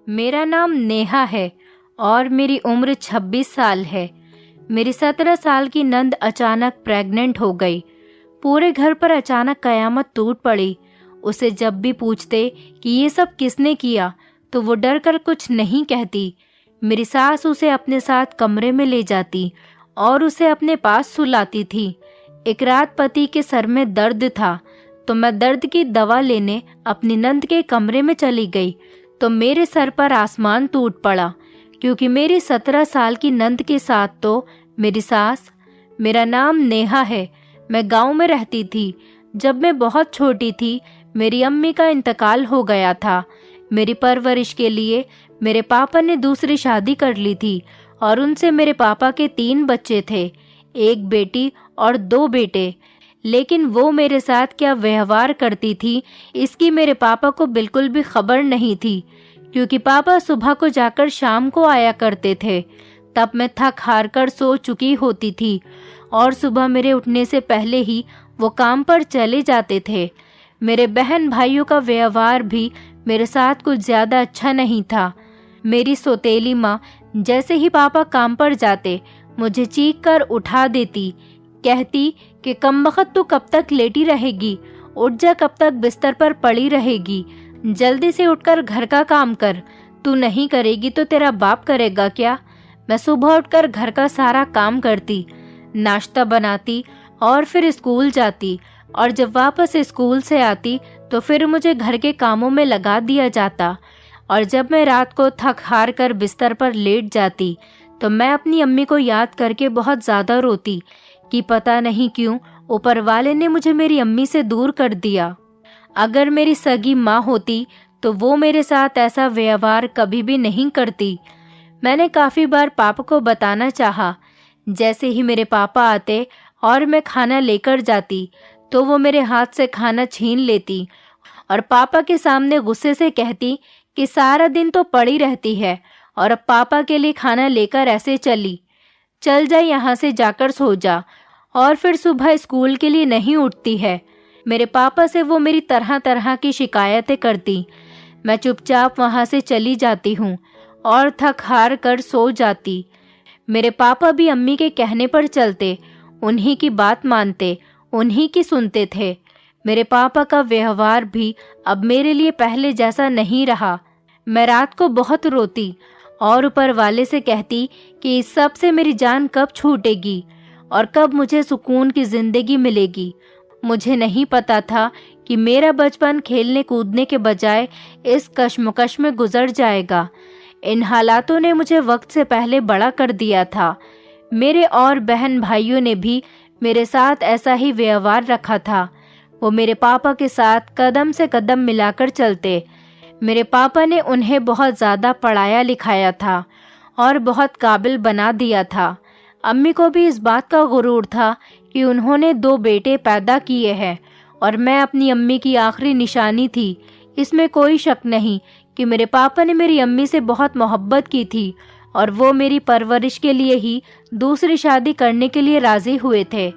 मेरा नाम नेहा है और मेरी उम्र 26 साल है। मेरी 17 साल की नंद अचानक प्रेग्नेंट हो गई। पूरे घर पर अचानक कयामत टूट पड़ी। उसे जब भी पूछते कि ये सब किसने किया तो वो डर कर कुछ नहीं कहती। मेरी सास उसे अपने साथ कमरे में ले जाती और उसे अपने पास सुलाती थी। एक रात पति के सर में दर्द था तो मैं दर्द की दवा लेने अपनी नंद के कमरे में चली गई तो मेरे सर पर आसमान टूट पड़ा, क्योंकि मेरी 17 साल की नंद के साथ तो मेरी सास। मेरा नाम नेहा है। मैं गांव में रहती थी। जब मैं बहुत छोटी थी मेरी अम्मी का इंतकाल हो गया था। मेरी परवरिश के लिए मेरे पापा ने दूसरी शादी कर ली थी और उनसे मेरे पापा के 3 बच्चे थे, एक बेटी और 2 बेटे। लेकिन वो मेरे साथ क्या व्यवहार करती थी इसकी मेरे पापा को बिल्कुल भी खबर नहीं थी, क्योंकि पापा सुबह को जाकर शाम को आया करते थे। तब मैं थक हार कर सो चुकी होती थी और सुबह मेरे उठने से पहले ही वो काम पर चले जाते थे। मेरे बहन भाइयों का व्यवहार भी मेरे साथ कुछ ज़्यादा अच्छा नहीं था। मेरी सौतेली माँ जैसे ही पापा काम पर जाते मुझे चीख कर उठा देती, कहती कि कमबख्त तू कब तक लेटी रहेगी, उठ जा, कब तक बिस्तर पर पड़ी रहेगी, जल्दी से उठकर घर का काम कर, तू नहीं करेगी तो तेरा बाप करेगा क्या। मैं सुबह उठकर घर का सारा काम करती, नाश्ता बनाती और फिर स्कूल जाती, और जब वापस स्कूल से आती तो फिर मुझे घर के कामों में लगा दिया जाता। और जब मैं रात को थक हार कर बिस्तर पर लेट जाती तो मैं अपनी अम्मी को याद करके बहुत ज़्यादा रोती कि पता नहीं क्यों ऊपर वाले ने मुझे मेरी अम्मी से दूर कर दिया। अगर मेरी सगी माँ होती तो वो मेरे साथ ऐसा व्यवहार कभी भी नहीं करती। मैंने काफ़ी बार पापा को बताना चाहा। जैसे ही मेरे पापा आते और मैं खाना लेकर जाती तो वो मेरे हाथ से खाना छीन लेती और पापा के सामने गुस्से से कहती कि सारा दिन तो पड़ी रहती है और अब पापा के लिए खाना लेकर ऐसे चल जा, यहाँ से जाकर सो जा, और फिर सुबह स्कूल के लिए नहीं उठती है। मेरे पापा से वो मेरी तरह तरह की शिकायतें करती। मैं चुपचाप वहाँ से चली जाती हूँ और थक हार कर सो जाती। मेरे पापा भी अम्मी के कहने पर चलते, उन्हीं की बात मानते, उन्हीं की सुनते थे। मेरे पापा का व्यवहार भी अब मेरे लिए पहले जैसा नहीं रहा। मैं रात को बहुत रोती और ऊपर वाले से कहती कि इस सब से मेरी जान कब छूटेगी और कब मुझे सुकून की ज़िंदगी मिलेगी। मुझे नहीं पता था कि मेरा बचपन खेलने कूदने के बजाय इस कश्मकश में गुजर जाएगा। इन हालातों ने मुझे वक्त से पहले बड़ा कर दिया था। मेरे और बहन भाइयों ने भी मेरे साथ ऐसा ही व्यवहार रखा था। वो मेरे पापा के साथ कदम से कदम मिलाकर चलते। मेरे पापा ने उन्हें बहुत ज़्यादा पढ़ाया लिखाया था और बहुत काबिल बना दिया था। अम्मी को भी इस बात का गुरूर था कि उन्होंने 2 बेटे पैदा किए हैं और मैं अपनी अम्मी की आखिरी निशानी थी। इसमें कोई शक नहीं कि मेरे पापा ने मेरी अम्मी से बहुत मोहब्बत की थी और वो मेरी परवरिश के लिए ही दूसरी शादी करने के लिए राज़ी हुए थे।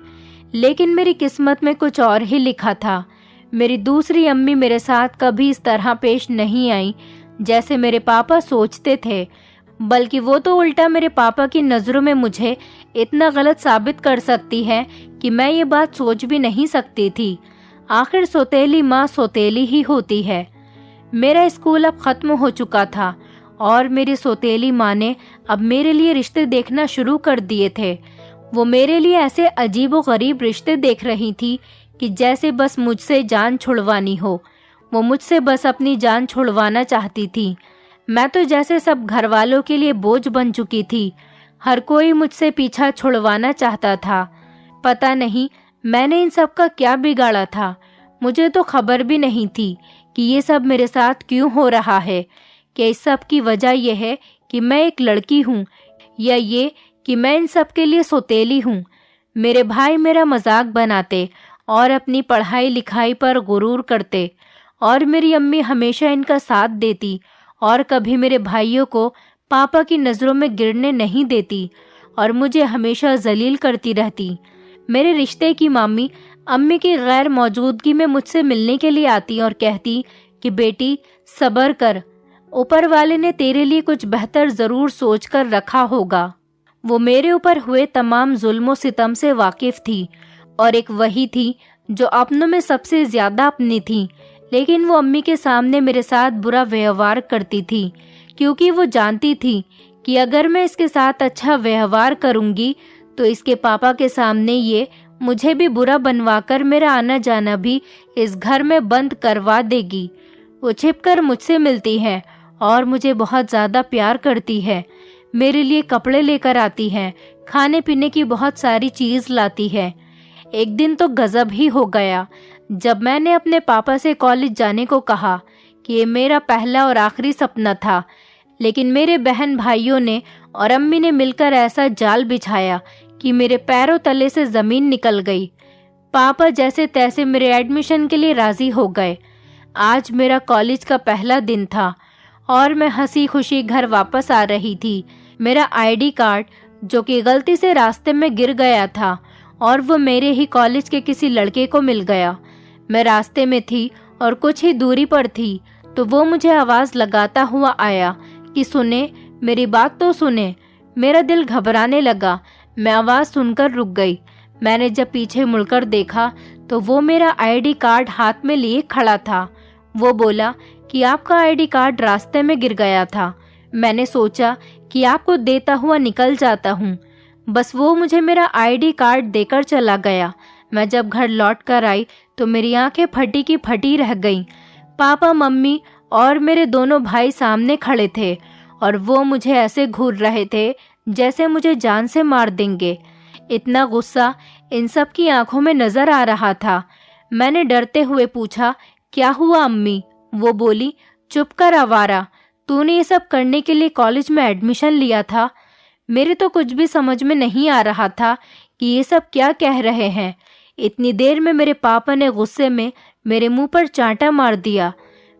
लेकिन मेरी किस्मत में कुछ और ही लिखा था। मेरी दूसरी अम्मी मेरे साथ कभी इस तरह पेश नहीं आई जैसे मेरे पापा सोचते थे, बल्कि वो तो उल्टा मेरे पापा की नज़रों में मुझे इतना गलत साबित कर सकती है कि मैं ये बात सोच भी नहीं सकती थी। आखिर सौतेली माँ सौतेली ही होती है। मेरा स्कूल अब ख़त्म हो चुका था और मेरी सौतेली माँ ने अब मेरे लिए रिश्ते देखना शुरू कर दिए थे। वो मेरे लिए ऐसे अजीब व गरीब रिश्ते देख रही थी कि जैसे बस मुझसे जान छुड़वानी हो। वो मुझसे बस अपनी जान छुड़वाना चाहती थी। मैं तो जैसे सब घर वालों के लिए बोझ बन चुकी थी। हर कोई मुझसे पीछा छुड़वाना चाहता था। पता नहीं मैंने इन सब का क्या बिगाड़ा था। मुझे तो खबर भी नहीं थी कि ये सब मेरे साथ क्यों हो रहा है। क्या इस सब की वजह यह है कि मैं एक लड़की हूँ, या ये कि मैं इन सब के लिए सौतेली हूँ। मेरे भाई मेरा मजाक बनाते और अपनी पढ़ाई लिखाई पर गुरूर करते, और मेरी अम्मी हमेशा इनका साथ देती और कभी मेरे भाइयों को पापा की नज़रों में गिरने नहीं देती और मुझे हमेशा जलील करती रहती। मेरे रिश्ते की मामी अम्मी की गैर मौजूदगी में मुझसे मिलने के लिए आती और कहती कि बेटी सब्र कर, ऊपर वाले ने तेरे लिए कुछ बेहतर ज़रूर सोच कर रखा होगा। वो मेरे ऊपर हुए तमाम जुल्मों सितम से वाकिफ़ थी और एक वही थी जो अपनों में सबसे ज़्यादा अपनी थी, लेकिन वो अम्मी के सामने मेरे साथ बुरा व्यवहार करती थी, क्योंकि वो जानती थी कि अगर मैं इसके साथ अच्छा व्यवहार करूँगी तो इसके पापा के सामने ये मुझे भी बुरा बनवाकर मेरा आना जाना भी इस घर में बंद करवा देगी। वो छिपकर मुझसे मिलती है और मुझे बहुत ज़्यादा प्यार करती है। मेरे लिए कपड़े लेकर आती है, खाने पीने की बहुत सारी चीज़ लाती है। एक दिन तो गजब ही हो गया जब मैंने अपने पापा से कॉलेज जाने को कहा कि ये मेरा पहला और आखिरी सपना था, लेकिन मेरे बहन भाइयों ने और अम्मी ने मिलकर ऐसा जाल बिछाया कि मेरे पैरों तले से ज़मीन निकल गई। पापा जैसे तैसे मेरे एडमिशन के लिए राज़ी हो गए। आज मेरा कॉलेज का पहला दिन था और मैं हंसी खुशी घर वापस आ रही थी। मेरा आईडी कार्ड जो कि गलती से रास्ते में गिर गया था और वो मेरे ही कॉलेज के किसी लड़के को मिल गया। मैं रास्ते में थी और कुछ ही दूरी पर थी तो वो मुझे आवाज़ लगाता हुआ आया कि सुने, मेरी बात तो सुने। मेरा दिल घबराने लगा। मैं आवाज़ सुनकर रुक गई। मैंने जब पीछे मुड़कर देखा तो वो मेरा आईडी कार्ड हाथ में लिए खड़ा था। वो बोला कि आपका आईडी कार्ड रास्ते में गिर गया था। मैंने सोचा कि आपको देता हुआ निकल जाता हूँ। बस वो मुझे मेरा आईडी कार्ड देकर चला गया। मैं जब घर लौट कर आई तो मेरी आंखें फटी की फटी रह गईं। पापा, मम्मी और मेरे दोनों भाई सामने खड़े थे और वो मुझे ऐसे घूर रहे थे जैसे मुझे जान से मार देंगे। इतना गुस्सा इन सब की आंखों में नजर आ रहा था। मैंने डरते हुए पूछा, क्या हुआ अम्मी? वो बोली, चुप कर आवारा, तूने ये सब करने के लिए कॉलेज में एडमिशन लिया था? मेरे तो कुछ भी समझ में नहीं आ रहा था कि ये सब क्या कह रहे हैं। इतनी देर में मेरे पापा ने गुस्से में मेरे मुंह पर चांटा मार दिया।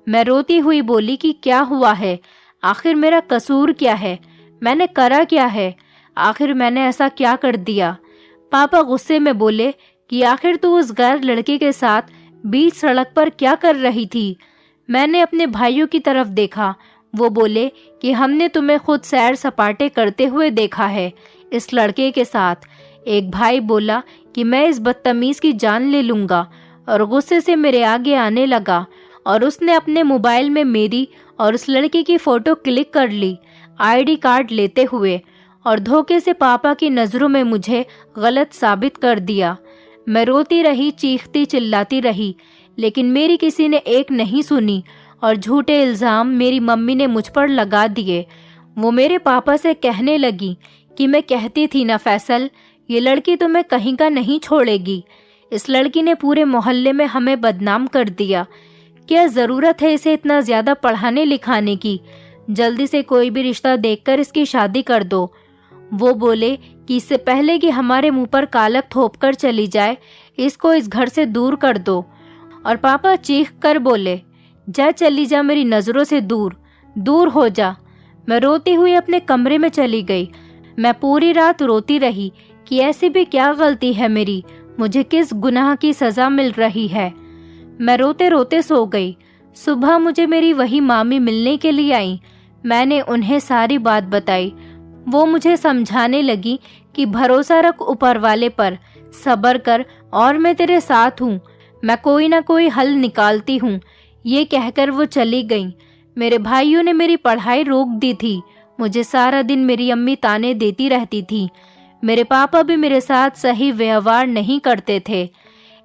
मैं रोती हुई बोली कि क्या हुआ है, आखिर मेरा कसूर क्या है, मैंने करा क्या है, आखिर मैंने ऐसा क्या कर दिया? पापा गुस्से में बोले कि आखिर तू उस गैर लड़के के साथ बीच सड़क पर क्या कर रही थी? मैंने अपने भाइयों की तरफ देखा। वो बोले कि हमने तुम्हें खुद सैर सपाटे करते हुए देखा है इस लड़के के साथ। एक भाई बोला कि मैं इस बदतमीज़ की जान ले लूँगा और गुस्से से मेरे आगे आने लगा और उसने अपने मोबाइल में मेरी और उस लड़के की फ़ोटो क्लिक कर ली आईडी कार्ड लेते हुए, और धोखे से पापा की नज़रों में मुझे गलत साबित कर दिया। मैं रोती रही, चीखती चिल्लाती रही, लेकिन मेरी किसी ने एक नहीं सुनी और झूठे इल्ज़ाम मेरी मम्मी ने मुझ पर लगा दिए। वो मेरे पापा से कहने लगी कि मैं कहती थी ना फैसल, ये लड़की तुम्हें कहीं का नहीं छोड़ेगी। इस लड़की ने पूरे मोहल्ले में हमें बदनाम कर दिया। क्या ज़रूरत है इसे इतना ज़्यादा पढ़ाने लिखाने की? जल्दी से कोई भी रिश्ता देखकर इसकी शादी कर दो। वो बोले कि इससे पहले कि हमारे मुंह पर कालक थोप कर चली जाए, इसको इस घर से दूर कर दो। और पापा चीख कर बोले, जा चली जा, मेरी नज़रों से दूर दूर हो जा। मैं रोती हुई अपने कमरे में चली गई। मैं पूरी रात रोती रही कि ऐसी भी क्या गलती है मेरी, मुझे किस गुनाह की सज़ा मिल रही है। मैं रोते रोते सो गई। सुबह मुझे मेरी वही मामी मिलने के लिए आई। मैंने उन्हें सारी बात बताई। वो मुझे समझाने लगी कि भरोसा रख ऊपर वाले पर, सब्र कर और मैं तेरे साथ हूँ, मैं कोई ना कोई हल निकालती हूँ। ये कहकर वो चली गई। मेरे भाइयों ने मेरी पढ़ाई रोक दी थी। मुझे सारा दिन मेरी अम्मी ताने देती रहती थी। मेरे पापा भी मेरे साथ सही व्यवहार नहीं करते थे।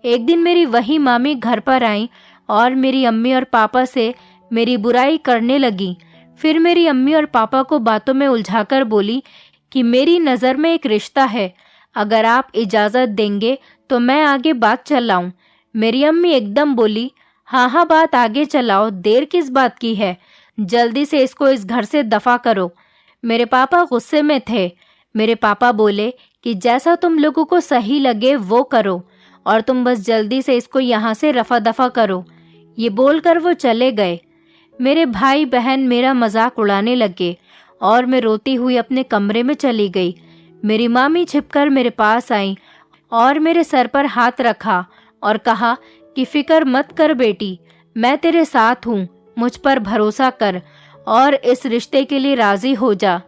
एक दिन मेरी वही मामी घर पर आई और मेरी अम्मी और पापा से मेरी बुराई करने लगी। फिर मेरी अम्मी और पापा को बातों में उलझाकर बोली कि मेरी नज़र में एक रिश्ता है, अगर आप इजाज़त देंगे तो मैं आगे बात चलाऊं। मेरी अम्मी एकदम बोली, हाँ हाँ बात आगे चलाओ, देर किस बात की है, जल्दी से इसको इस घर से दफ़ा करो। मेरे पापा गुस्से में थे। मेरे पापा बोले कि जैसा तुम लोगों को सही लगे वो करो और तुम बस जल्दी से इसको यहाँ से रफा दफा करो। ये बोलकर वो चले गए। मेरे भाई बहन मेरा मजाक उड़ाने लगे और मैं रोती हुई अपने कमरे में चली गई। मेरी मामी छिपकर मेरे पास आई और मेरे सर पर हाथ रखा और कहा कि फिक्र मत कर बेटी, मैं तेरे साथ हूँ, मुझ पर भरोसा कर और इस रिश्ते के लिए राजी हो जा,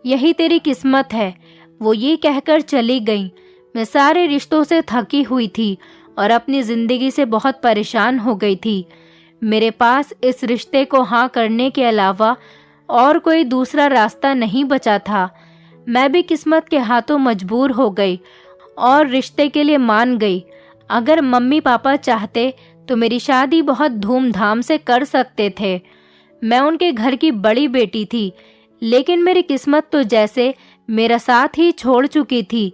यही तेरी किस्मत है। वो ये कहकर चली गई। मैं सारे रिश्तों से थकी हुई थी और अपनी जिंदगी से बहुत परेशान हो गई थी। मेरे पास इस रिश्ते को हाँ करने के अलावा और कोई दूसरा रास्ता नहीं बचा था। मैं भी किस्मत के हाथों मजबूर हो गई और रिश्ते के लिए मान गई। अगर मम्मी पापा चाहते तो मेरी शादी बहुत धूमधाम से कर सकते थे। मैं उनके घर की बड़ी बेटी थी, लेकिन मेरी किस्मत तो जैसे मेरा साथ ही छोड़ चुकी थी।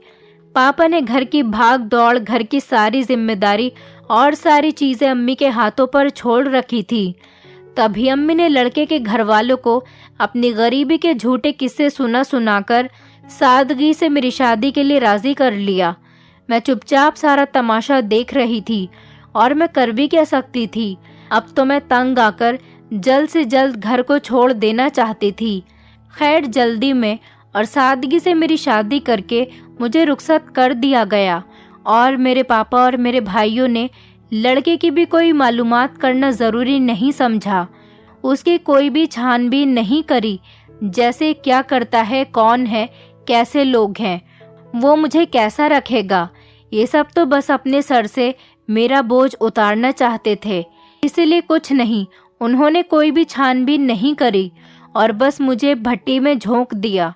पापा ने घर की भाग दौड़, घर की सारी जिम्मेदारी और सारी चीज़ें अम्मी के हाथों पर छोड़ रखी थी। तभी अम्मी ने लड़के के घर वालों को अपनी गरीबी के झूठे किस्से सुनाकर सादगी से मेरी शादी के लिए राजी कर लिया। मैं चुपचाप सारा तमाशा देख रही थी और मैं कर भी क्या सकती थी। अब तो मैं तंग आकर जल्द से जल्द घर को छोड़ देना चाहती थी। खैर, जल्दी में और सादगी से मेरी शादी करके मुझे रुखसत कर दिया गया और मेरे पापा और मेरे भाइयों ने लड़के की भी कोई मालूमात करना ज़रूरी नहीं समझा। उसकी कोई भी छानबीन नहीं करी, जैसे क्या करता है, कौन है, कैसे लोग हैं, वो मुझे कैसा रखेगा। ये सब तो बस अपने सर से मेरा बोझ उतारना चाहते थे, इसलिए कुछ नहीं, उन्होंने कोई भी छानबीन नहीं करी और बस मुझे भट्टी में झोंक दिया।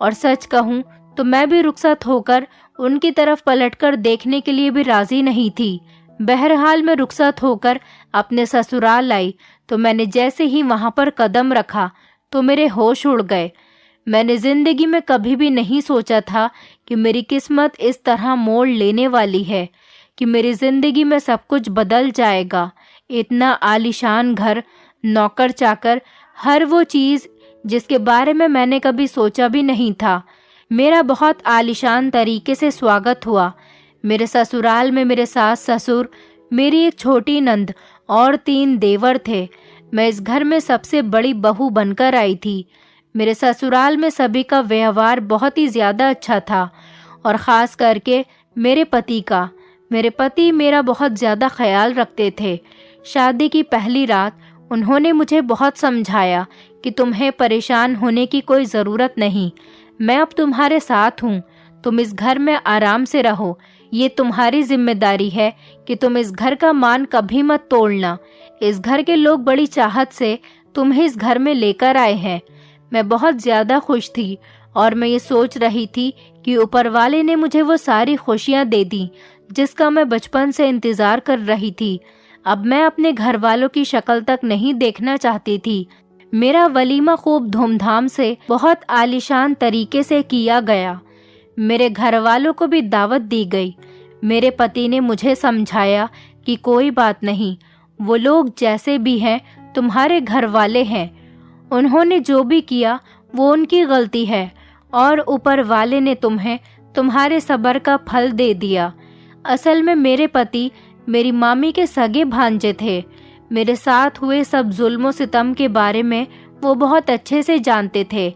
और सच कहूँ तो मैं भी रुखसत होकर उनकी तरफ पलटकर देखने के लिए भी राजी नहीं थी। बहरहाल मैं रुखसत होकर अपने ससुराल आई तो मैंने जैसे ही वहाँ पर कदम रखा तो मेरे होश उड़ गए। मैंने जिंदगी में कभी भी नहीं सोचा था कि मेरी किस्मत इस तरह मोड़ लेने वाली है कि मेरी जिंदगी में सब कुछ बदल जाएगा। इतना आलीशान घर, नौकर चाकर, हर वो चीज़ जिसके बारे में मैंने कभी सोचा भी नहीं था। मेरा बहुत आलीशान तरीके से स्वागत हुआ। मेरे ससुराल में मेरे सास ससुर, मेरी एक छोटी नंद और 3 देवर थे। मैं इस घर में सबसे बड़ी बहू बनकर आई थी। मेरे ससुराल में सभी का व्यवहार बहुत ही ज़्यादा अच्छा था और ख़ास करके मेरे पति का। मेरे पति मेरा बहुत ज़्यादा ख्याल रखते थे। शादी की पहली रात उन्होंने मुझे बहुत समझाया कि तुम्हें परेशान होने की कोई ज़रूरत नहीं, मैं अब तुम्हारे साथ हूँ, तुम इस घर में आराम से रहो, ये तुम्हारी जिम्मेदारी है कि तुम इस घर का मान कभी मत तोड़ना। इस घर के लोग बड़ी चाहत से तुम्हें इस घर में लेकर आए हैं। मैं बहुत ज़्यादा खुश थी और मैं ये सोच रही थी कि ऊपर वाले ने मुझे वो सारी खुशियाँ दे दी जिसका मैं बचपन से इंतज़ार कर रही थी। अब मैं अपने घर वालों की शक्ल तक नहीं देखना चाहती थी। मेरा वलीमा खूब धूमधाम से, बहुत आलीशान तरीके से किया गया। मेरे घर वालों को भी दावत दी गई। मेरे पति ने मुझे समझाया कि कोई बात नहीं, वो लोग जैसे भी हैं तुम्हारे घर वाले हैं, उन्होंने जो भी किया वो उनकी गलती है और ऊपर वाले ने तुम्हें तुम्हारे सब्र का फल दे दिया। असल में मेरे पति मेरी मामी के सगे भांजे थे। मेरे साथ हुए सब जुल्म सितम के बारे में वो बहुत अच्छे से जानते थे।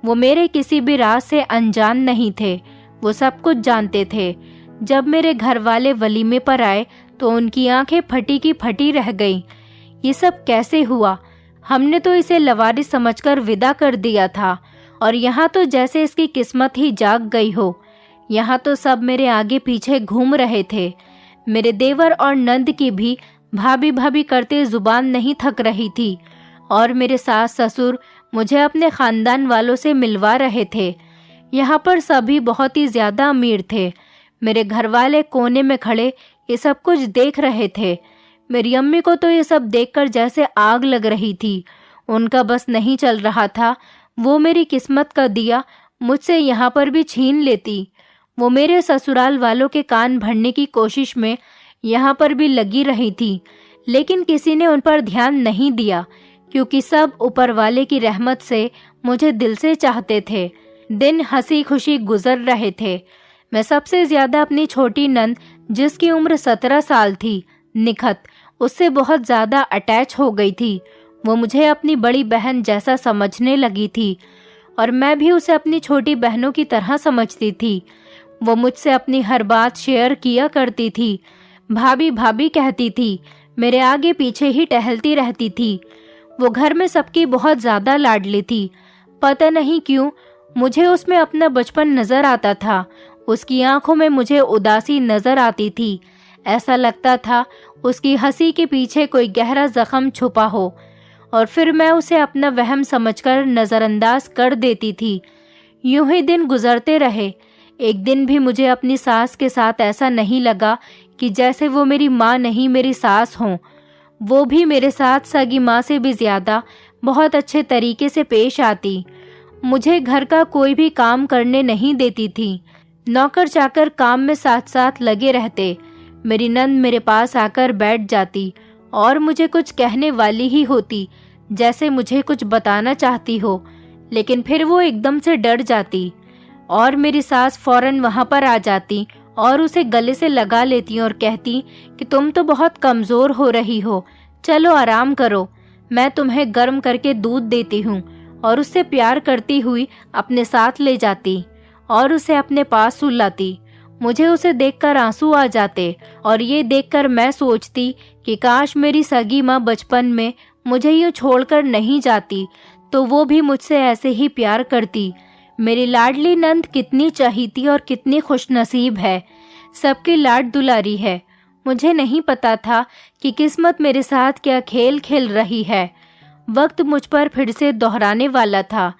वो मेरे किसी भी राज से अनजान नहीं थे, वो सब कुछ जानते थे। जब मेरे घर वाले वलीमे पर आए तो उनकी आंखें फटी की फटी रह गईं। ये सब कैसे हुआ? हमने तो इसे लवारिस समझकर विदा कर दिया था और यहाँ तो जैसे इसकी किस्मत ही जाग गई हो। यहाँ तो सब मेरे आगे पीछे घूम रहे थे। मेरे देवर और नंद की भी भाभी भाभी करते जुबान नहीं थक रही थी और मेरे सास ससुर मुझे अपने खानदान वालों से मिलवा रहे थे। यहाँ पर सभी बहुत ही ज़्यादा अमीर थे। मेरे घर वाले कोने में खड़े ये सब कुछ देख रहे थे। मेरी अम्मी को तो ये सब देखकर जैसे आग लग रही थी। उनका बस नहीं चल रहा था, वो मेरी किस्मत का दिया मुझसे यहाँ पर भी छीन लेती। वो मेरे ससुराल वालों के कान भरने की कोशिश में यहाँ पर भी लगी रही थी, लेकिन किसी ने उन पर ध्यान नहीं दिया क्योंकि सब ऊपर वाले की रहमत से मुझे दिल से चाहते थे। दिन हंसी खुशी गुजर रहे थे। मैं सबसे ज़्यादा अपनी छोटी नंद, जिसकी उम्र 17 साल थी, निखत, उससे बहुत ज़्यादा अटैच हो गई थी। वो मुझे अपनी बड़ी बहन जैसा समझने लगी थी और मैं भी उसे अपनी छोटी बहनों की तरह समझती थी। वो मुझसे अपनी हर बात शेयर किया करती थी। भाभी भाभी कहती थी, मेरे आगे पीछे ही टहलती रहती थी। वो घर में सबकी बहुत ज़्यादा लाडली थी। पता नहीं क्यों मुझे उसमें अपना बचपन नज़र आता था। उसकी आंखों में मुझे उदासी नज़र आती थी। ऐसा लगता था उसकी हंसी के पीछे कोई गहरा जख्म छुपा हो, और फिर मैं उसे अपना वहम समझकर नज़रअंदाज कर देती थी। यूं ही दिन गुजरते रहे। एक दिन भी मुझे अपनी सास के साथ ऐसा नहीं लगा कि जैसे वो मेरी माँ नहीं मेरी सास हों। वो भी मेरे साथ सगी माँ से भी ज़्यादा बहुत अच्छे तरीके से पेश आती। मुझे घर का कोई भी काम करने नहीं देती थी। नौकर चाकर काम में साथ साथ लगे रहते। मेरी नंद मेरे पास आकर बैठ जाती और मुझे कुछ कहने वाली ही होती, जैसे मुझे कुछ बताना चाहती हो, लेकिन फिर वो एकदम से डर जाती और मेरी सास फौरन वहाँ पर आ जाती और उसे गले से लगा लेती और कहती कि तुम तो बहुत कमज़ोर हो रही हो, चलो आराम करो, मैं तुम्हें गर्म करके दूध देती हूँ। और उससे प्यार करती हुई अपने साथ ले जाती और उसे अपने पास सुलाती। मुझे उसे देखकर आंसू आ जाते और ये देखकर मैं सोचती कि काश मेरी सगी माँ बचपन में मुझे यूँ छोड़कर नहीं जाती तो वो भी मुझसे ऐसे ही प्यार करती। मेरी लाडली नंद कितनी चहीती और कितनी खुशनसीब है, सबकी लाड दुलारी है। मुझे नहीं पता था कि किस्मत मेरे साथ क्या खेल खेल रही है। वक्त मुझ पर फिर से दोहराने वाला था।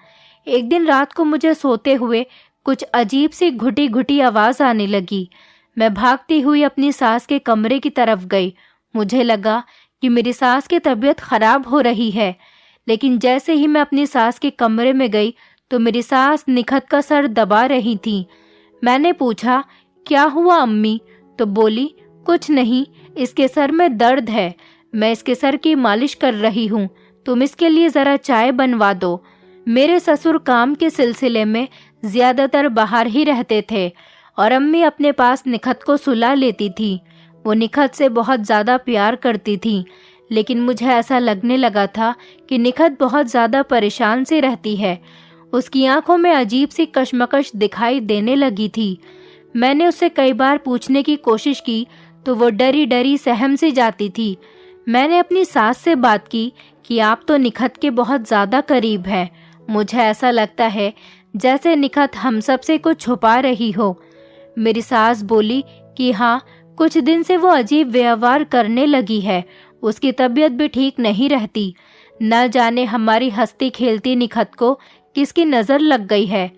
एक दिन रात को मुझे सोते हुए कुछ अजीब सी घुटी घुटी आवाज़ आने लगी। मैं भागती हुई अपनी सास के कमरे की तरफ गई। मुझे लगा कि मेरी सास की तबीयत खराब हो रही है, लेकिन जैसे ही मैं अपनी सास के कमरे में गई तो मेरी सास निखत का सर दबा रही थी। मैंने पूछा, क्या हुआ अम्मी? तो बोली, कुछ नहीं, इसके सर में दर्द है, मैं इसके सर की मालिश कर रही हूँ, तुम इसके लिए ज़रा चाय बनवा दो। मेरे ससुर काम के सिलसिले में ज़्यादातर बाहर ही रहते थे और अम्मी अपने पास निखत को सुला लेती थी। वो निखत से बहुत ज़्यादा प्यार करती थी, लेकिन मुझे ऐसा लगने लगा था कि निखत बहुत ज़्यादा परेशान सी रहती है। उसकी आंखों में अजीब सी कशमकश दिखाई देने लगी थी। मैंने उससे कई बार पूछने की कोशिश की तो वो डरी डरी सहम सी जाती थी। मैंने अपनी सास से बात की कि आप तो निखत के बहुत ज़्यादा करीब हैं, मुझे ऐसा लगता है जैसे निखत हम सब से कुछ छुपा रही हो। मेरी सास बोली कि हाँ, कुछ दिन से वो अजीब व्यवहार करने लगी है, उसकी तबीयत भी ठीक नहीं रहती। न जाने हमारी हंसती खेलती निखत को किसकी नज़र लग गई है।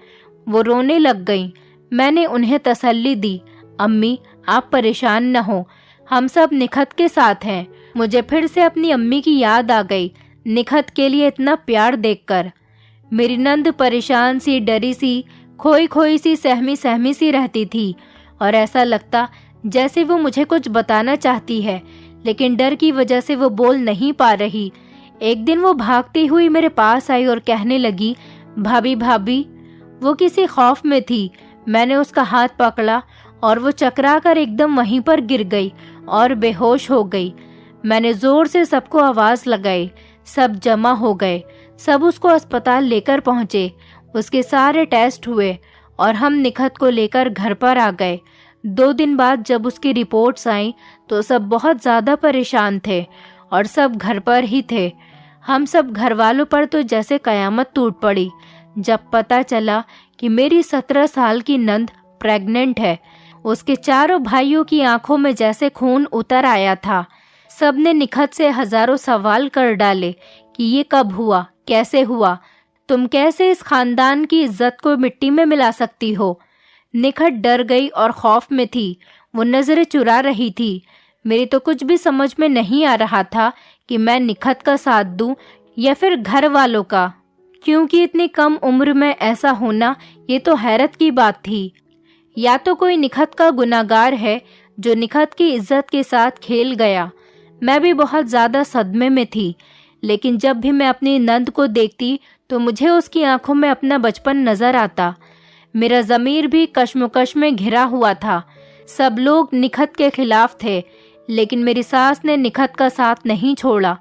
वो रोने लग गई। मैंने उन्हें तसल्ली दी, अम्मी आप परेशान न हो, हम सब निखत के साथ हैं। मुझे फिर से अपनी अम्मी की याद आ गई, निखत के लिए इतना प्यार देखकर। मेरी नंद परेशान सी, डरी सी, खोई खोई सी, सहमी सहमी सी रहती थी और ऐसा लगता जैसे वो मुझे कुछ बताना चाहती है, लेकिन डर की वजह से वो बोल नहीं पा रही। एक दिन वो भागती हुई मेरे पास आई और कहने लगी, भाभी भाभी। वो किसी खौफ में थी। मैंने उसका हाथ पकड़ा और वो चकरा कर एकदम वहीं पर गिर गई और बेहोश हो गई। मैंने ज़ोर से सबको आवाज़ लगाई, सब जमा हो गए, सब उसको अस्पताल लेकर पहुँचे। उसके सारे टेस्ट हुए और हम निखत को लेकर घर पर आ गए। 2 दिन बाद जब उसकी रिपोर्ट्स आई तो सब बहुत ज़्यादा परेशान थे और सब घर पर ही थे। हम सब घर वालों पर तो जैसे कयामत टूट पड़ी जब पता चला कि मेरी 17 साल की नंद प्रेग्नेंट है। उसके चारों भाइयों की आंखों में जैसे खून उतर आया था। सबने निखत से हजारों सवाल कर डाले कि ये कब हुआ, कैसे हुआ, तुम कैसे इस खानदान की इज्जत को मिट्टी में मिला सकती हो। निखत डर गई और खौफ में थी। वो नजरें चुरा रही थी। मेरी तो कुछ भी समझ में नहीं आ रहा था कि मैं निखत का साथ दूं या फिर घर वालों का, क्योंकि इतनी कम उम्र में ऐसा होना ये तो हैरत की बात थी। या तो कोई निखत का गुनाहगार है जो निखत की इज्जत के साथ खेल गया। मैं भी बहुत ज़्यादा सदमे में थी, लेकिन जब भी मैं अपनी नंद को देखती तो मुझे उसकी आंखों में अपना बचपन नज़र आता। मेरा ज़मीर भी कश्मकश में घिरा हुआ था। सब लोग निखत के खिलाफ थे, लेकिन मेरी सास ने निखत का साथ नहीं छोड़ा।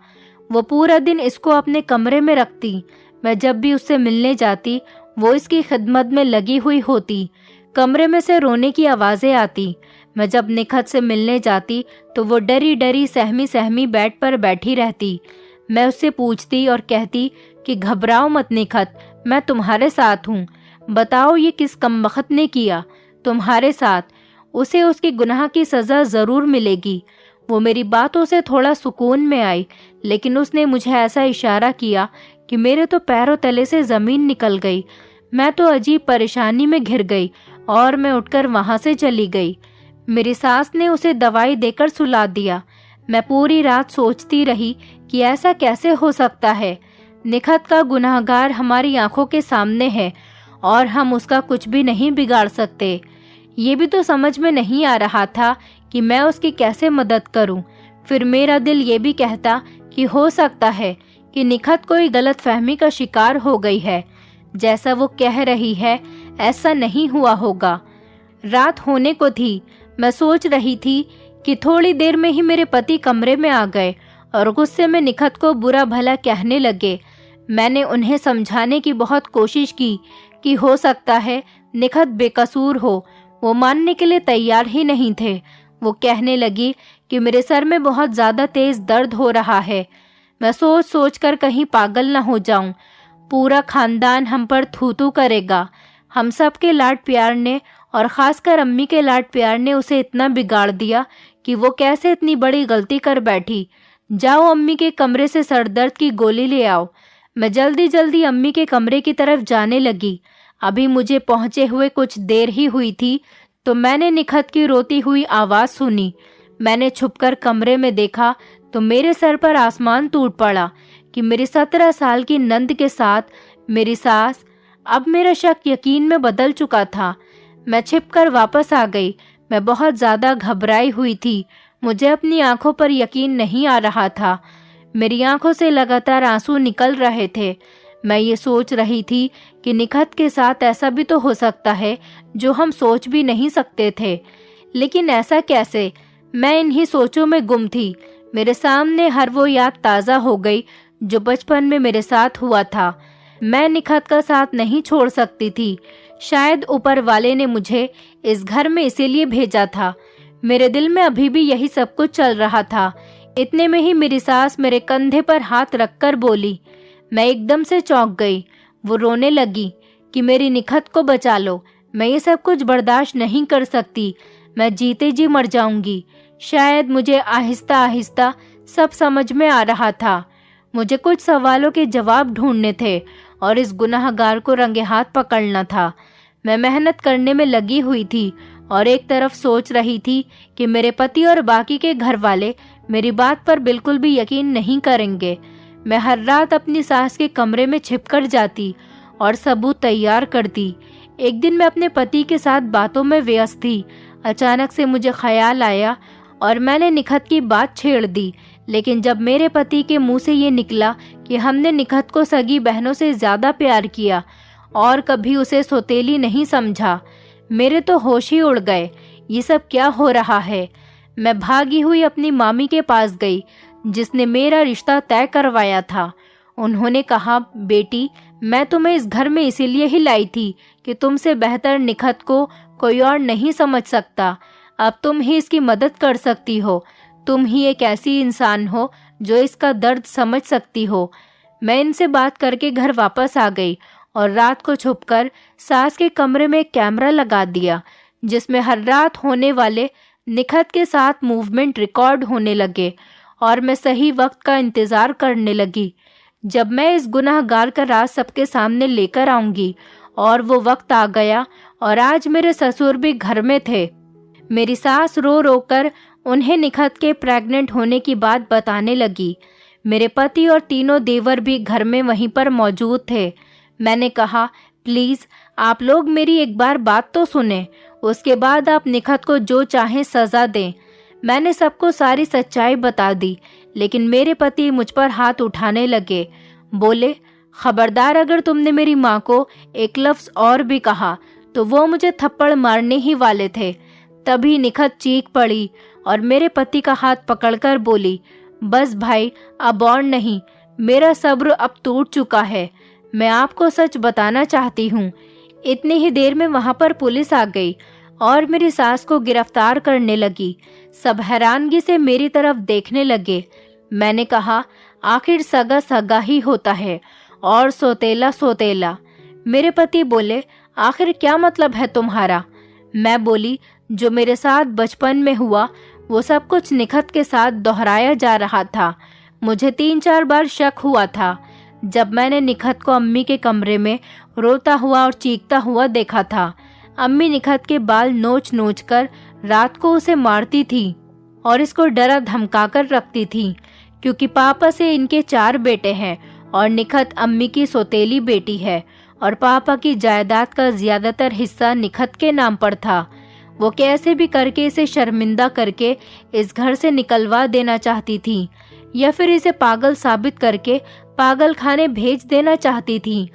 वो पूरा दिन इसको अपने कमरे में रखती। मैं जब भी उससे मिलने जाती वो इसकी खिदमत में लगी हुई होती। कमरे में से रोने की आवाज़ें आती। मैं जब निखत से मिलने जाती तो वो डरी डरी सहमी सहमी बेड पर बैठी रहती। मैं उससे पूछती और कहती कि घबराओ मत निखत, मैं तुम्हारे साथ हूँ। बताओ ये किस कमबख्त ने किया तुम्हारे साथ, उसे उसके गुनाह की सज़ा ज़रूर मिलेगी। वो मेरी बातों से थोड़ा सुकून में आई, लेकिन उसने मुझे ऐसा इशारा किया कि मेरे तो पैरों तले से ज़मीन निकल गई। मैं तो अजीब परेशानी में घिर गई और मैं उठकर वहाँ से चली गई। मेरी सास ने उसे दवाई देकर सुला दिया। मैं पूरी रात सोचती रही कि ऐसा कैसे हो सकता है। निखत का गुनाहगार हमारी आंखों के सामने है और हम उसका कुछ भी नहीं बिगाड़ सकते। ये भी तो समझ में नहीं आ रहा था कि मैं उसकी कैसे मदद करूं। फिर मेरा दिल ये भी कहता कि हो सकता है कि निखत कोई गलत फहमी का शिकार हो गई है। जैसा वो कह रही है ऐसा नहीं हुआ होगा। रात होने को थी। मैं सोच रही थी कि थोड़ी देर में ही मेरे पति कमरे में आ गए और गुस्से में निखत को बुरा भला कहने लगे। मैंने उन्हें समझाने की बहुत कोशिश की कि हो सकता है निखत बेकसूर हो। वो मानने के लिए तैयार ही नहीं थे। वो कहने लगी कि मेरे सर में बहुत ज़्यादा तेज़ दर्द हो रहा है। मैं सोच सोच कर कहीं पागल न हो जाऊं। पूरा खानदान हम पर थू-थू करेगा। हम सब के लाड प्यार ने और ख़ासकर अम्मी के लाड प्यार ने उसे इतना बिगाड़ दिया कि वो कैसे इतनी बड़ी गलती कर बैठी। जाओ अम्मी के कमरे से सरदर्द की गोली ले आओ। मैं जल्दी जल्दी अम्मी के कमरे की तरफ जाने लगी। अभी मुझे पहुँचे हुए कुछ देर ही हुई थी तो मैंने निखत की रोती हुई आवाज़ सुनी। मैंने छुपकर कमरे में देखा तो मेरे सर पर आसमान टूट पड़ा कि मेरी 17 साल की नंद के साथ मेरी सास। अब मेरा शक यकीन में बदल चुका था। मैं छिपकर वापस आ गई। मैं बहुत ज़्यादा घबराई हुई थी। मुझे अपनी आंखों पर यकीन नहीं आ रहा था। मेरी आंखों से लगातार आंसू निकल रहे थे। मैं ये सोच रही थी कि निखत के साथ ऐसा भी तो हो सकता है जो हम सोच भी नहीं सकते थे, लेकिन ऐसा कैसे? मैं इन्हीं सोचों में गुम थी। मेरे सामने हर वो याद ताज़ा हो गई जो बचपन में मेरे साथ हुआ था। मैं निखत का साथ नहीं छोड़ सकती थी। शायद ऊपर वाले ने मुझे इस घर में इसीलिए भेजा था। मेरे दिल में अभी भी यही सब कुछ चल रहा था। इतने में ही मेरी सास मेरे कंधे पर हाथ रखकर बोली। मैं एकदम से चौंक गई। वो रोने लगी कि मेरी निखत को बचा लो, मैं ये सब कुछ बर्दाश्त नहीं कर सकती, मैं जीते जी मर जाऊंगी। शायद मुझे आहिस्ता आहिस्ता सब समझ में आ रहा था। मुझे कुछ सवालों के जवाब ढूंढने थे और इस गुनाहगार को रंगे हाथ पकड़ना था। मैं मेहनत करने में लगी हुई थी और एक तरफ सोच रही थी कि मेरे पति और बाकी के घर वाले मेरी बात पर बिल्कुल भी यकीन नहीं करेंगे। मैं हर रात अपनी सास के कमरे में छिपकर जाती और सबूत तैयार करती। एक दिन मैं अपने पति के साथ बातों में व्यस्त थी। अचानक से मुझे ख्याल आया और मैंने निखत की बात छेड़ दी। लेकिन जब मेरे पति के मुंह से ये निकला कि हमने निखत को सगी बहनों से ज़्यादा प्यार किया और कभी उसे सौतेली नहीं समझा, मेरे तो होश ही उड़ गए। ये सब क्या हो रहा है? मैं भागी हुई अपनी मामी के पास गई जिसने मेरा रिश्ता तय करवाया था। उन्होंने कहा, बेटी, मैं तुम्हें इस घर में इसीलिए ही लाई थी कि तुमसे बेहतर निखत को कोई और नहीं समझ सकता। अब तुम ही इसकी मदद कर सकती हो। तुम ही एक ऐसी इंसान हो जो इसका दर्द समझ सकती हो। मैं इनसे बात करके घर वापस आ गई और रात को छुपकर सास के कमरे में एक कैमरा लगा दिया जिसमें हर रात होने वाले निखत के साथ मूवमेंट रिकॉर्ड होने लगे और मैं सही वक्त का इंतज़ार करने लगी जब मैं इस गुनाहगार का राज सबके सामने लेकर आऊंगी। और वो वक्त आ गया और आज मेरे ससुर भी घर में थे। मेरी सास रो रो कर उन्हें निखत के प्रेग्नेंट होने की बात बताने लगी। मेरे पति और तीनों देवर भी घर में वहीं पर मौजूद थे। मैंने कहा, प्लीज़ आप लोग मेरी एक बार बात तो सुने, उसके बाद आप निखत को जो चाहें सज़ा दें। मैंने सबको सारी सच्चाई बता दी, लेकिन मेरे पति मुझ पर हाथ उठाने लगे। बोले, खबरदार, अगर तुमने मेरी माँ को एक लफ्ज़ और भी कहा तो वो मुझे थप्पड़ मारने ही वाले थे। तभी निखत चीख पड़ी और मेरे पति का हाथ पकड़कर बोली, बस भाई, अब और नहीं, मेरा सब्र अब टूट चुका है। मैं आपको सच बताना चाहती हूँ। इतनी ही देर में वहाँ पर पुलिस आ गई और मेरी सास को गिरफ्तार करने लगी। सब हैरानगी से मेरी तरफ देखने लगे। मैंने कहा, आखिर सगा सगा ही होता है और सौतेला सौतेला। मेरे पति बोले, आखिर क्या मतलब है तुम्हारा? मैं बोली, जो मेरे साथ बचपन में हुआ वो सब कुछ निखत के साथ दोहराया जा रहा था। मुझे 3-4 बार शक हुआ था जब मैंने निखत को अम्मी के कमरे में रोता हुआ और चीखता हुआ देखा था। अम्मी निखत के बाल नोच नोच कर रात को उसे मारती थी और इसको डरा धमका कर रखती थी, क्योंकि पापा से इनके 4 बेटे हैं और निखत अम्मी की सौतेली बेटी है और पापा की जायदाद का ज्यादातर हिस्सा निखत के नाम पर था। वो कैसे भी करके इसे शर्मिंदा करके इस घर से निकलवा देना चाहती थी, या फिर इसे पागल साबित करके पागल खाने भेज देना चाहती थी।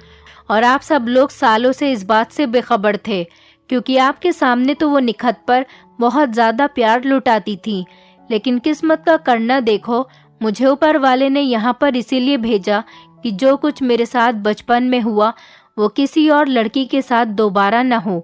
और आप सब लोग सालों से इस बात से बेखबर थे, क्योंकि आपके सामने तो वो निखत पर बहुत ज्यादा प्यार लुटाती थी। लेकिन किस्मत का करना देखो, मुझे ऊपर वाले ने यहाँ पर इसीलिए भेजा कि जो कुछ मेरे साथ बचपन में हुआ वो किसी और लड़की के साथ दोबारा न हो।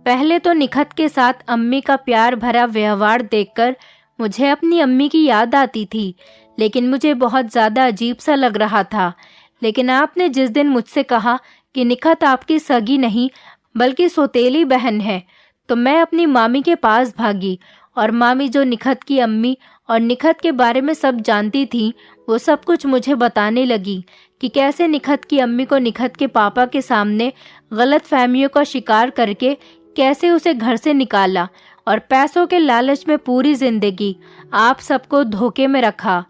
पहले तो निखत के साथ अम्मी का प्यार भरा व्यवहार देखकर मुझे अपनी अम्मी की याद आती थी, लेकिन मुझे बहुत ज़्यादा अजीब सा लग रहा था। लेकिन आपने जिस दिन मुझसे कहा कि निखत आपकी सगी नहीं बल्कि सौतेली बहन है, तो मैं अपनी मामी के पास भागी और मामी जो निखत की अम्मी और निखत के बारे में सब जानती थी, वो सब कुछ मुझे बताने लगी कि कैसे निखत की अम्मी को निखत के पापा के सामने गलत फहमियों का शिकार करके कैसे उसे घर से निकाला और पैसों के लालच में पूरी जिंदगी आप सबको धोखे में रखा।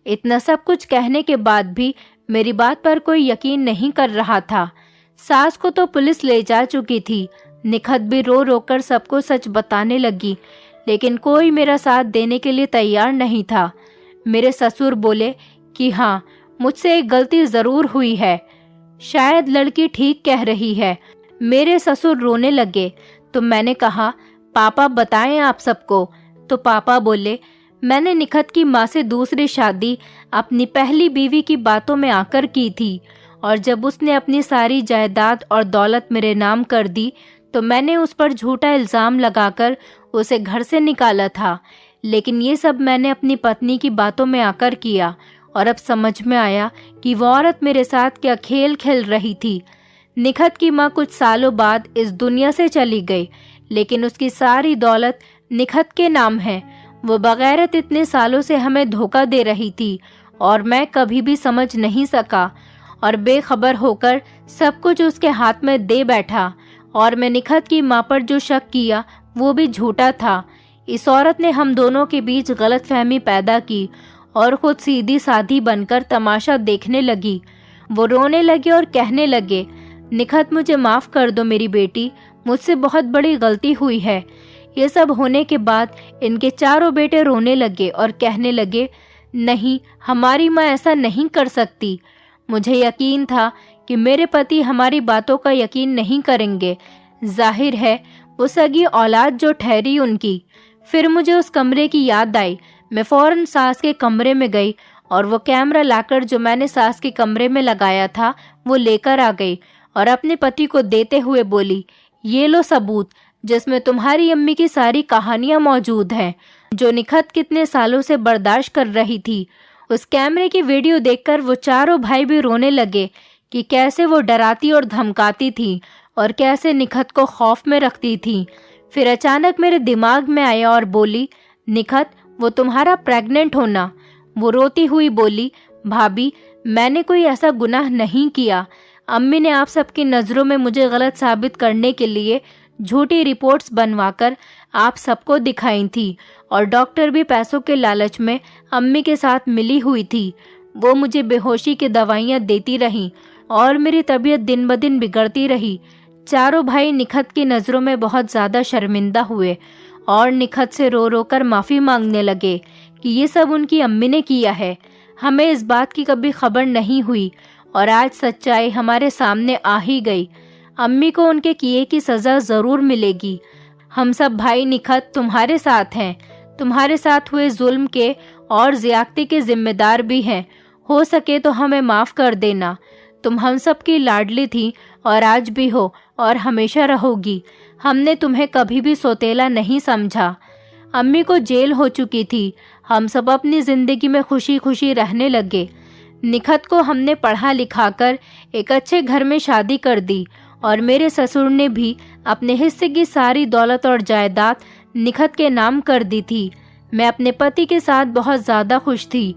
इतना सब कुछ कहने के बाद भी मेरी बात पर कोई यकीन नहीं कर रहा था। सास को तो पुलिस ले जा चुकी थी। निखत भी रो रो कर सबको सच बताने लगी, लेकिन कोई मेरा साथ देने के लिए तैयार नहीं था। मेरे ससुर बोले कि हाँ, मुझसे एक गलती जरूर हुई है, शायद लड़की ठीक कह रही है। मेरे ससुर रोने लगे तो मैंने कहा, पापा बताएं आप सबको। तो पापा बोले, मैंने निखत की माँ से दूसरी शादी अपनी पहली बीवी की बातों में आकर की थी, और जब उसने अपनी सारी जायदाद और दौलत मेरे नाम कर दी तो मैंने उस पर झूठा इल्ज़ाम लगाकर उसे घर से निकाला था। लेकिन ये सब मैंने अपनी पत्नी की बातों में आकर किया, और अब समझ में आया कि वो औरत मेरे साथ क्या खेल खेल रही थी। निखत की माँ कुछ सालों बाद इस दुनिया से चली गई, लेकिन उसकी सारी दौलत निखत के नाम है। वो बगैरत इतने सालों से हमें धोखा दे रही थी और मैं कभी भी समझ नहीं सका, और बेखबर होकर सब कुछ उसके हाथ में दे बैठा। और मैं निखत की माँ पर जो शक किया वो भी झूठा था। इस औरत ने हम दोनों के बीच गलतफहमी पैदा की और खुद सीधी साधी बनकर तमाशा देखने लगी। वो रोने लगे और कहने लगे, निखत मुझे माफ़ कर दो मेरी बेटी, मुझसे बहुत बड़ी गलती हुई है। ये सब होने के बाद इनके 4 बेटे रोने लगे और कहने लगे, नहीं, हमारी माँ ऐसा नहीं कर सकती। मुझे यकीन था कि मेरे पति हमारी बातों का यकीन नहीं करेंगे। जाहिर है वो सगी औलाद जो ठहरी उनकी। फिर मुझे उस कमरे की याद आई। मैं फौरन सास के कमरे में गई और वो कैमरा लाकर जो मैंने सास के कमरे में लगाया था वो लेकर आ गई और अपने पति को देते हुए बोली, ये लो सबूत जिसमें तुम्हारी अम्मी की सारी कहानियां मौजूद हैं, जो निखत कितने सालों से बर्दाश्त कर रही थी। उस कैमरे की वीडियो देखकर वो 4 भाई भी रोने लगे कि कैसे वो डराती और धमकाती थी और कैसे निखत को खौफ में रखती थी। फिर अचानक मेरे दिमाग में आया और बोली, निखत, वो तुम्हारा प्रेग्नेंट होना। वो रोती हुई बोली, भाभी, मैंने कोई ऐसा गुनाह नहीं किया। अम्मी ने आप सबकी नज़रों में मुझे गलत साबित करने के लिए झूठी रिपोर्ट्स बनवाकर आप सबको दिखाई थी, और डॉक्टर भी पैसों के लालच में अम्मी के साथ मिली हुई थी। वो मुझे बेहोशी की दवाइयाँ देती रहीं और मेरी तबीयत दिन ब दिन बिगड़ती रही। 4 भाई निखत की नज़रों में बहुत ज़्यादा शर्मिंदा हुए और निखत से रो रो कर माफ़ी मांगने लगे कि ये सब उनकी अम्मी ने किया है। हमें इस बात की कभी खबर नहीं हुई और आज सच्चाई हमारे सामने आ ही गई। अम्मी को उनके किए की सज़ा ज़रूर मिलेगी। हम सब भाई निखत तुम्हारे साथ हैं। तुम्हारे साथ हुए जुल्म के और ज़्यादती के जिम्मेदार भी हैं। हो सके तो हमें माफ़ कर देना। तुम हम सब की लाडली थी और आज भी हो और हमेशा रहोगी। हमने तुम्हें कभी भी सौतेला नहीं समझा। अम्मी को जेल हो चुकी थी। हम सब अपनी ज़िंदगी में खुशी खुशी रहने लगे। निखत को हमने पढ़ा लिखाकर एक अच्छे घर में शादी कर दी और मेरे ससुर ने भी अपने हिस्से की सारी दौलत और जायदाद निखत के नाम कर दी थी। मैं अपने पति के साथ बहुत ज़्यादा खुश थी।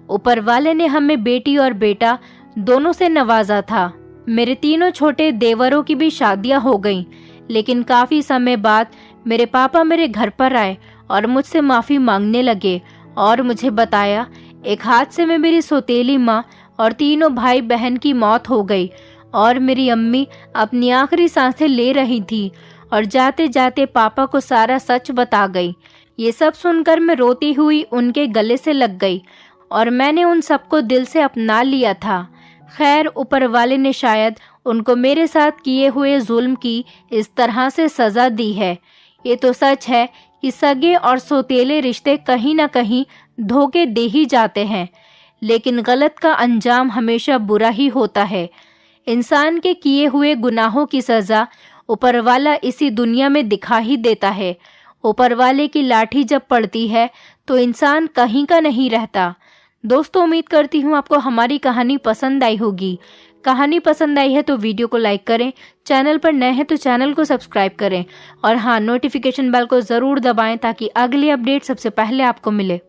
ऊपर वाले ने हमें बेटी और बेटा दोनों से नवाजा था। मेरे तीनों छोटे देवरों की भी शादियां हो गईं, लेकिन काफ़ी समय बाद मेरे पापा मेरे घर पर आए और मुझसे माफ़ी मांगने लगे और मुझे बताया एक हादसे में मेरी सौतेली माँ और तीनों भाई बहन की मौत हो गई और मेरी अम्मी अपनी आखिरी सांसें ले रही थी और जाते जाते पापा को सारा सच बता गई। ये सब सुनकर मैं रोती हुई उनके गले से लग गई और मैंने उन सबको दिल से अपना लिया था। खैर, ऊपर वाले ने शायद उनको मेरे साथ किए हुए जुल्म की इस तरह से सज़ा दी है। ये तो सच है कि सगे और सौतेले रिश्ते कहीं ना कहीं धोखे दे ही जाते हैं, लेकिन गलत का अंजाम हमेशा बुरा ही होता है। इंसान के किए हुए गुनाहों की सज़ा ऊपर वाला इसी दुनिया में दिखा ही देता है। ऊपर वाले की लाठी जब पड़ती है तो इंसान कहीं का नहीं रहता। दोस्तों, उम्मीद करती हूँ आपको हमारी कहानी पसंद आई होगी। कहानी पसंद आई है तो वीडियो को लाइक करें, चैनल पर नए हैं तो चैनल को सब्सक्राइब करें और हाँ, नोटिफिकेशन बेल को ज़रूर दबाएं ताकि अगली अपडेट सबसे पहले आपको मिले।